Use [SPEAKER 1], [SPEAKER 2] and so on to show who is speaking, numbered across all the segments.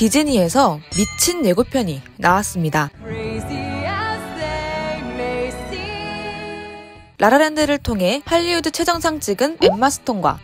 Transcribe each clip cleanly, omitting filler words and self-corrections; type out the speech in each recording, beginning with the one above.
[SPEAKER 1] 디즈니에서 미친 예고편이 나왔습니다. 라라랜드를 통해 할리우드 최정상 찍은 엠마 스톤과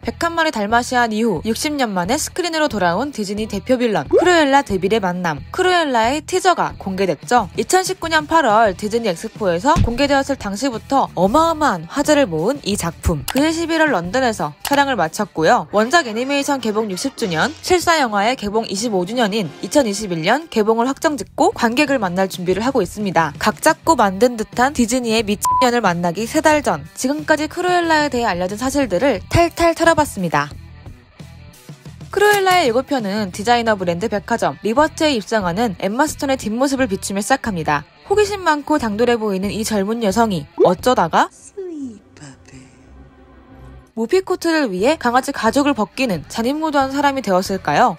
[SPEAKER 1] 101마리 달마시안 이후 60년 만에 스크린으로 돌아온 디즈니 대표 빌런 크루엘라 데빌의 만남, 크루엘라의 티저가 공개됐죠. 2019년 8월 디즈니 엑스포에서 공개되었을 당시부터 어마어마한 화제를 모은 이 작품. 그해 11월 런던에서 촬영을 마쳤고요. 원작 애니메이션 개봉 60주년, 실사 영화의 개봉 25주년인 2021년 개봉을 확정짓고 관객을 만날 준비를 하고 있습니다. 각 잡고 만든 듯한 디즈니의 미친년을 만나기 3달 전, 지금까지 크루엘라에 대해 알려진 사실들을 탈탈 털어봤습니다. 크루엘라의 예고편은 디자이너 브랜드 백화점 리버트에 입성하는 엠마 스톤의 뒷모습을 비추며 시작합니다. 호기심 많고 당돌해 보이는 이 젊은 여성이 어쩌다가 무피코트를 위해 강아지 가죽을 벗기는 잔인무도한 사람이 되었을까요?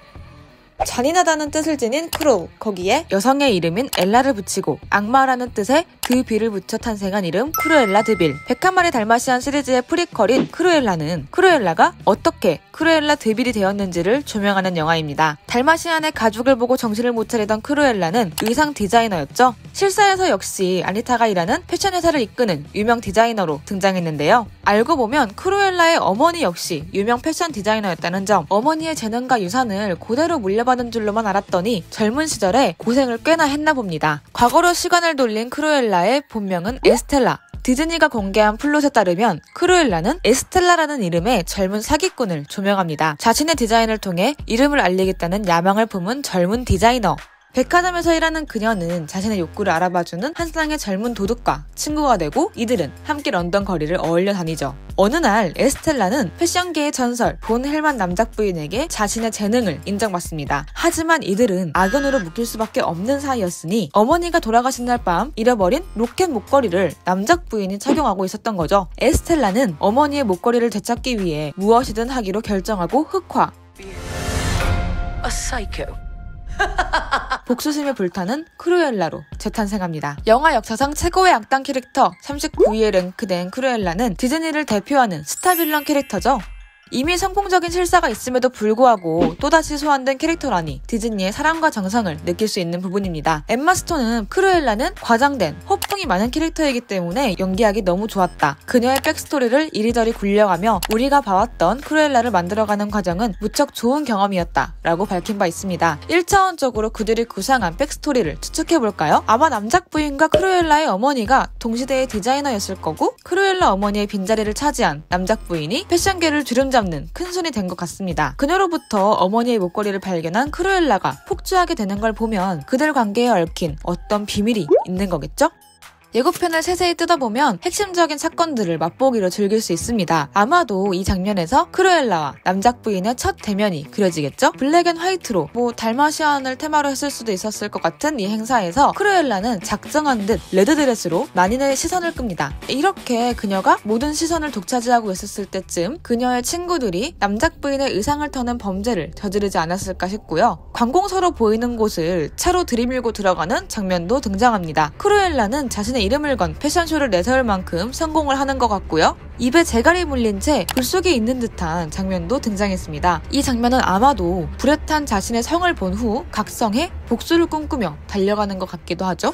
[SPEAKER 1] 잔인하다는 뜻을 지닌 크로우, 거기에 여성의 이름인 엘라를 붙이고 악마라는 뜻의 그 비를 붙여 탄생한 이름 크루엘라 드빌. 101마리 달마시안 시리즈의 프리퀄인 크루엘라가 어떻게 크루엘라 드빌이 되었는지를 조명하는 영화입니다. 달마시안의 가죽을 보고 정신을 못 차리던 크루엘라는 의상 디자이너였죠. 실사에서 역시 아니타가 일하는 패션 회사를 이끄는 유명 디자이너로 등장했는데요. 알고 보면 크루엘라의 어머니 역시 유명 패션 디자이너였다는 점, 어머니의 재능과 유산을 그대로 물려받은 줄로만 알았더니 젊은 시절에 고생을 꽤나 했나 봅니다. 과거로 시간을 돌린 크루엘라의 본명은 에스텔라. 디즈니가 공개한 플롯에 따르면 크루엘라는 에스텔라라는 이름의 젊은 사기꾼을 조명합니다. 자신의 디자인을 통해 이름을 알리겠다는 야망을 품은 젊은 디자이너. 백화점에서 일하는 그녀는 자신의 욕구를 알아봐주는 한 쌍의 젊은 도둑과 친구가 되고 이들은 함께 런던 거리를 어울려 다니죠. 어느 날 에스텔라는 패션계의 전설 본 헬만 남작 부인에게 자신의 재능을 인정받습니다. 하지만 이들은 악연으로 묶일 수밖에 없는 사이였으니 어머니가 돌아가신 날 밤 잃어버린 로켓 목걸이를 남작 부인이 착용하고 있었던 거죠. 에스텔라는 어머니의 목걸이를 되찾기 위해 무엇이든 하기로 결정하고 흑화. 복수심에 불타는 크루엘라로 재탄생합니다. 영화 역사상 최고의 악당 캐릭터 39위에 랭크된 크루엘라는 디즈니를 대표하는 스타 빌런 캐릭터죠. 이미 성공적인 실사가 있음에도 불구하고 또다시 소환된 캐릭터라니 디즈니의 사랑과 정성을 느낄 수 있는 부분입니다. 엠마 스톤은 크루엘라는 과장된 허풍이 많은 캐릭터이기 때문에 연기하기 너무 좋았다. 그녀의 백스토리를 이리저리 굴려가며 우리가 봐왔던 크루엘라를 만들어가는 과정은 무척 좋은 경험이었다 라고 밝힌 바 있습니다. 1차원적으로 그들이 구상한 백스토리를 추측해볼까요? 아마 남작 부인과 크루엘라의 어머니가 동시대의 디자이너였을 거고 크루엘라 어머니의 빈자리를 차지한 남작 부인이 패션계를 주름잡는 큰 손이 된 것 같습니다. 그녀로부터 어머니의 목걸이를 발견한 크루엘라가 폭주하게 되는 걸 보면 그들 관계에 얽힌 어떤 비밀이 있는 거겠죠? 예고편을 세세히 뜯어보면 핵심적인 사건들을 맛보기로 즐길 수 있습니다. 아마도 이 장면에서 크루엘라와 남작 부인의 첫 대면이 그려지겠죠? 블랙 앤 화이트로 달마시안을 테마로 했을 수도 있었을 것 같은 이 행사에서 크루엘라는 작정한 듯 레드드레스로 만인의 시선을 끕니다. 이렇게 그녀가 모든 시선을 독차지하고 있었을 때쯤 그녀의 친구들이 남작 부인의 의상을 터는 범죄를 저지르지 않았을까 싶고요. 관공서로 보이는 곳을 차로 들이밀고 들어가는 장면도 등장합니다. 크루엘라는 자신의 이름을 건 패션쇼를 내세울 만큼 성공을 하는 것 같고요. 입에 재갈이 물린 채 불 속에 있는 듯한 장면도 등장했습니다. 이 장면은 아마도 불에 탄 자신의 성을 본 후 각성해 복수를 꿈꾸며 달려가는 것 같기도 하죠.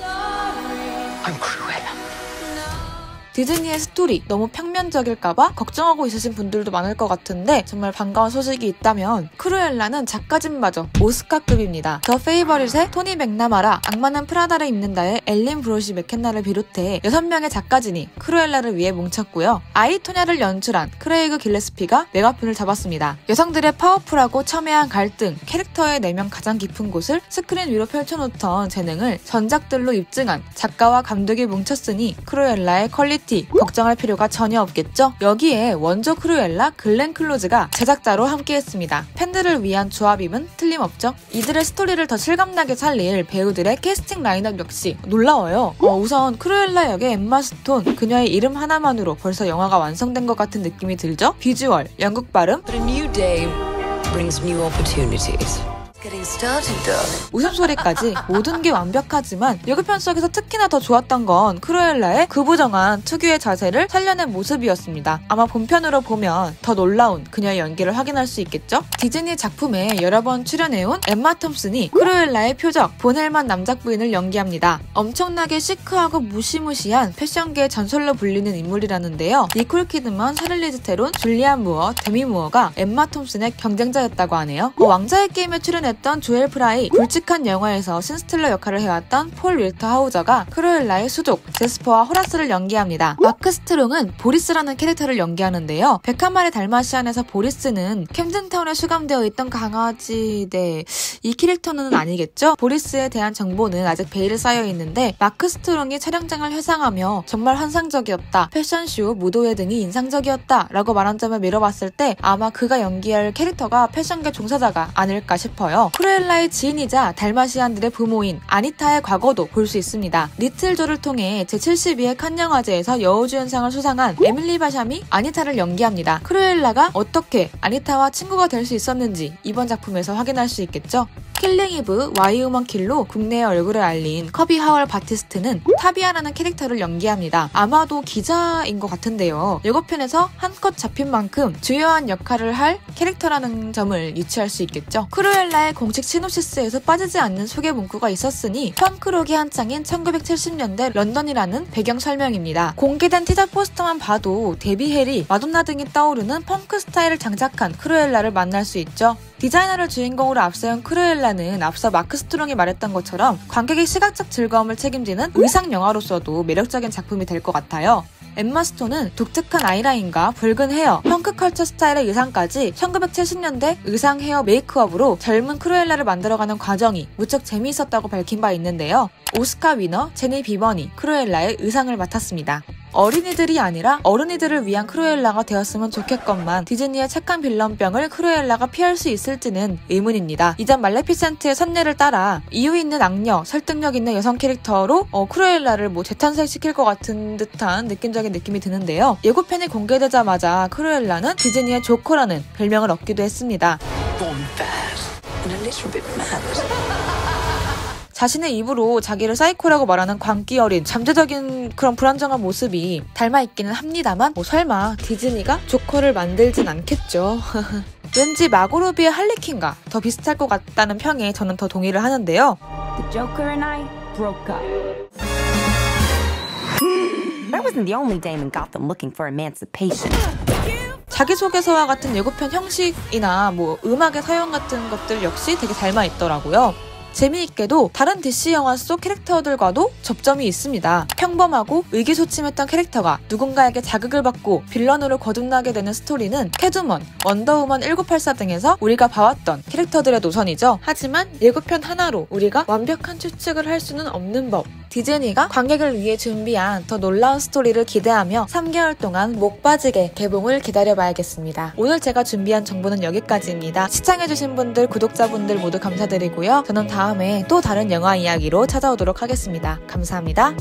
[SPEAKER 1] 디즈니의 스토리 너무 평면적일까봐 걱정하고 있으신 분들도 많을 것 같은데 정말 반가운 소식이 있다면 크루엘라는 작가진마저 오스카급입니다. 더 페이버릿의 토니 맥나마라, 악마는 프라다를 입는다의 엘린 브로시 맥켄나를 비롯해 6명의 작가진이 크루엘라를 위해 뭉쳤고요. 아이토냐를 연출한 크레이그 길레스피가 메가폰을 잡았습니다. 여성들의 파워풀하고 첨예한 갈등, 캐릭터의 내면 가장 깊은 곳을 스크린 위로 펼쳐놓던 재능을 전작들로 입증한 작가와 감독이 뭉쳤으니 크루엘라의 퀄리티 걱정할 필요가 전혀 없겠죠? 여기에 원조 크루엘라 글렌 클로즈가 제작자로 함께했습니다. 팬들을 위한 조합임은 틀림없죠? 이들의 스토리를 더 실감나게 살릴 배우들의 캐스팅 라인업 역시 놀라워요. 우선 크루엘라 역의 엠마 스톤, 그녀의 이름 하나만으로 벌써 영화가 완성된 것 같은 느낌이 들죠? 비주얼, 영국 발음,
[SPEAKER 2] But a new day brings new opportunities. Getting
[SPEAKER 1] 웃음소리까지 모든 게 완벽하지만 예고편 속에서 특히나 더 좋았던 건 크루엘라의 구부정한 특유의 자세를 살려낸 모습이었습니다. 아마 본편으로 보면 더 놀라운 그녀의 연기를 확인할 수 있겠죠? 디즈니 작품에 여러 번 출연해온 엠마 톰슨이 크루엘라의 표적 보넬만 남작 부인을 연기합니다. 엄청나게 시크하고 무시무시한 패션계의 전설로 불리는 인물이라는데요. 니콜 키드만, 샤를리즈 테론, 줄리안 무어, 데미 무어가 엠마 톰슨의 경쟁자였다고 하네요. 왕자의 게임에 출연했던 조엘 프라이, 굵직한 영화에서 신스틸러 역할을 해왔던 폴 윌터 하우저가 크루엘라의 수족 제스퍼와 호라스를 연기합니다. 마크 스트롱은 보리스라는 캐릭터를 연기하는데요. 101마리 달마시안에서 보리스는 캠든타운에 수감되어 있던 강아지... 이 캐릭터는 아니겠죠? 보리스에 대한 정보는 아직 베일에 쌓여있는데 마크 스트롱이 촬영장을 회상하며 정말 환상적이었다, 패션쇼, 무도회 등이 인상적이었다 라고 말한 점을 미뤄봤을 때 아마 그가 연기할 캐릭터가 패션계 종사자가 아닐까 싶어요. 크루엘라의 지인이자 달마시안들의 부모인 아니타의 과거도 볼 수 있습니다. 리틀 조를 통해 제72회 칸 영화제에서 여우주연상을 수상한 에밀리 바샴이 아니타를 연기합니다. 크루엘라가 어떻게 아니타와 친구가 될 수 있었는지 이번 작품에서 확인할 수 있겠죠? 킬링 이브 와이우먼 킬로 국내에 얼굴을 알린 커비 하월 바티스트는 타비아라는 캐릭터를 연기합니다. 아마도 기자인 것 같은데요. 예고편에서 한껏 잡힌 만큼 주요한 역할을 할 캐릭터라는 점을 유추할 수 있겠죠. 크루엘라의 공식 시놉시스에서 빠지지 않는 소개 문구가 있었으니 펑크록이 한창인 1970년대 런던이라는 배경 설명입니다. 공개된 티저 포스터만 봐도 데비 해리, 마돈나 등이 떠오르는 펑크 스타일을 장착한 크루엘라를 만날 수 있죠. 디자이너를 주인공으로 앞세운 크루엘라는 앞서 마크 스트롱이 말했던 것처럼 관객의 시각적 즐거움을 책임지는 의상 영화로서도 매력적인 작품이 될 것 같아요. 엠마 스톤은 독특한 아이라인과 붉은 헤어, 펑크컬처 스타일의 의상까지 1970년대 의상 헤어 메이크업으로 젊은 크루엘라를 만들어가는 과정이 무척 재미있었다고 밝힌 바 있는데요. 오스카 위너 제니 비버니 크루엘라의 의상을 맡았습니다. 어린이들이 아니라 어른이들을 위한 크루엘라가 되었으면 좋겠건만 디즈니의 착한 빌런병을 크루엘라가 피할 수 있을지는 의문입니다. 이전 말레피센트의 선례를 따라 이유 있는 악녀, 설득력 있는 여성 캐릭터로 크루엘라를 재탄생시킬 것 같은 듯한 느낌적인 느낌이 드는데요. 예고편이 공개되자마자 크루엘라는 디즈니의 조커라는 별명을 얻기도 했습니다. 자신의 입으로 자기를 사이코라고 말하는 광기 어린 잠재적인 그런 불안정한 모습이 닮아있기는 합니다만 설마 디즈니가 조커를 만들진 않겠죠. 왠지 마고로비의 할리퀸과 더 비슷할 것 같다는 평에 저는 더 동의를 하는데요.
[SPEAKER 2] The Joker and I broke up. I wasn't the only dame in Gotham looking for emancipation.
[SPEAKER 1] 자기소개서와 같은 예고편 형식이나 음악의 사용 같은 것들 역시 되게 닮아있더라고요. 재미있게도 다른 DC 영화 속 캐릭터들과도 접점이 있습니다. 평범하고 의기소침했던 캐릭터가 누군가에게 자극을 받고 빌런으로 거듭나게 되는 스토리는 캐트우먼, 원더우먼 1984 등에서 우리가 봐왔던 캐릭터들의 노선이죠. 하지만 예고편 하나로 우리가 완벽한 추측을 할 수는 없는 법. 디즈니가 관객을 위해 준비한 더 놀라운 스토리를 기대하며 3개월 동안 목 빠지게 개봉을 기다려봐야겠습니다. 오늘 제가 준비한 정보는 여기까지입니다. 시청해주신 분들, 구독자분들 모두 감사드리고요. 저는 다음에 또 다른 영화 이야기로 찾아오도록 하겠습니다. 감사합니다.